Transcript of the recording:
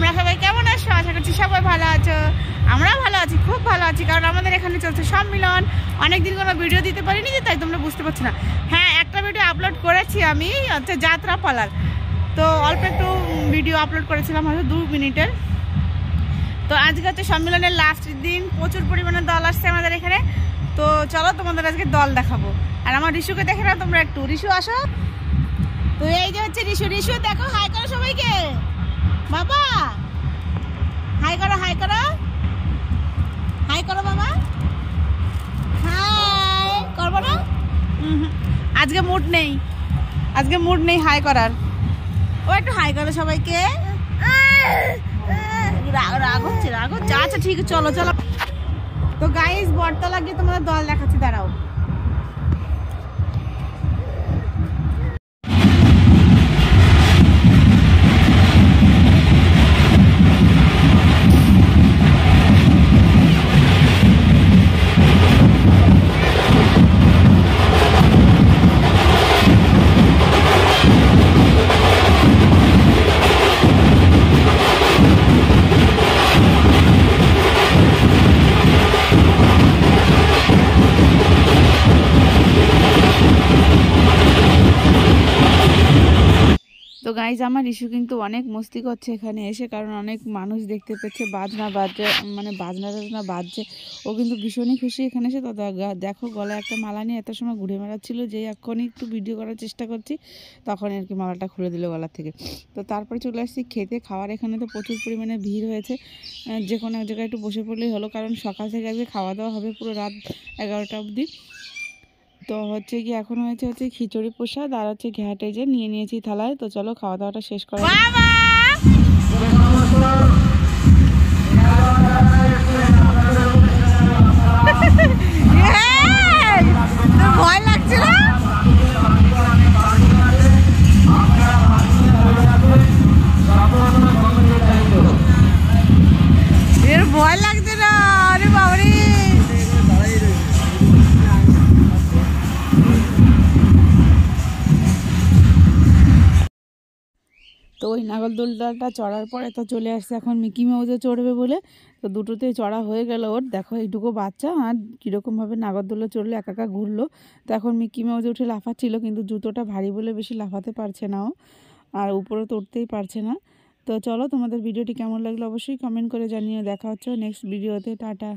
তোমরা সবাই কেমন আছো? আশা করছি সবাই ভালো আছো। আমরাও ভালো আছি, খুব ভালো আছি, কারণ আমাদের এখানে চলছে সম্মিলন। অনেকদিন কোনো ভিডিও দিতে পারিনি, যে তাই তোমরা বুঝতে পারছো না। হ্যাঁ, একটা ভিডিও আপলোড করেছি আমি, হচ্ছে যাত্রা পালার। তো অল্প একটু ভিডিও আপলোড করেছিলাম, হয়তো 2 মিনিটের। তো আজকে হচ্ছে সম্মেলনের লাস্ট দিন, প্রচুর পরিমাণে দল আসছে আমাদের এখানে। তো চলো তোমাদের আজকে দল দেখাবো। আর আমার রিশুকে দেখে নাও তোমরা একটু। রিশু আসো। তো এই যে হচ্ছে রিশু। রিশু দেখো, হাই করো সবাইকে। বাবা হাই করো, হাই করো, হাই করো বাবা। হাই করবো না, আজকে মুড নেই, আজকে মুড নেই হাই করার। ও একটু হাই করো সবাইকে। রাগ হচ্ছে, রাগ হচ্ছে। আচ্ছা ঠিক আছে, চলো চলো। তো গাইস, বটতলা গিয়ে তোমাদের দল দেখাচ্ছি, দাঁড়াও। তো গাইজ, আমার ইস্যু কিন্তু অনেক মস্তি করছে এখানে এসে, কারণ অনেক মানুষ দেখতে পেয়েছে বাজনা বাজছে, মানে বাজনা টাজনা বাজছে। ও কিন্তু ভীষণই খুশি এখানে এসে। তো দেখো, গলায় একটা মালা নিয়ে এত সময় ঘুরে বেড়াচ্ছিল, যেই এখনই একটু ভিডিও করার চেষ্টা করছি তখন আর কি মালাটা খুলে দিল গলা থেকে। তো তারপরে চলে আসছি খেতে। খাওয়ার এখানে তো প্রচুর পরিমাণে ভিড় হয়েছে, যে কোনো এক জায়গায় একটু বসে পড়লেই হলো, কারণ সকাল থেকে আজকে খাওয়া দাওয়া হবে পুরো রাত 11টা অবধি। তো হচ্ছে কি, এখন হয়েছে খিচুড়ি প্রসাদ আর হচ্ছে ঘ্যাটে যে নিয়ে নিয়েছি থালায়। তো চলো খাওয়া দাওয়াটা শেষ করা। ভয় লাগছে না? এর ভয় লাগছে না? আরে বাবারে, তো ওই নাগরদোলটা চড়ার পরে তো চলে আসছে এখন মিকি মাউসে চড়বে বলে। তো দুটোতেই চড়া হয়ে গেল ওর। দেখো, এইটুকু বাচ্চা আর কীরকমভাবে নাগরদোলে চড়লে একা একা ঘুরলো। তো এখন মিকি মাউসে উঠে লাফাচ্ছিল, কিন্তু জুতোটা ভারী বলে বেশি লাফাতে পারছে না ও, আর উপরে তো উঠতেই পারছে না। তো চলো, তোমাদের ভিডিওটি কেমন লাগলো অবশ্যই কমেন্ট করে জানিয়ে। দেখা হচ্ছে নেক্সট ভিডিওতে। টাটা।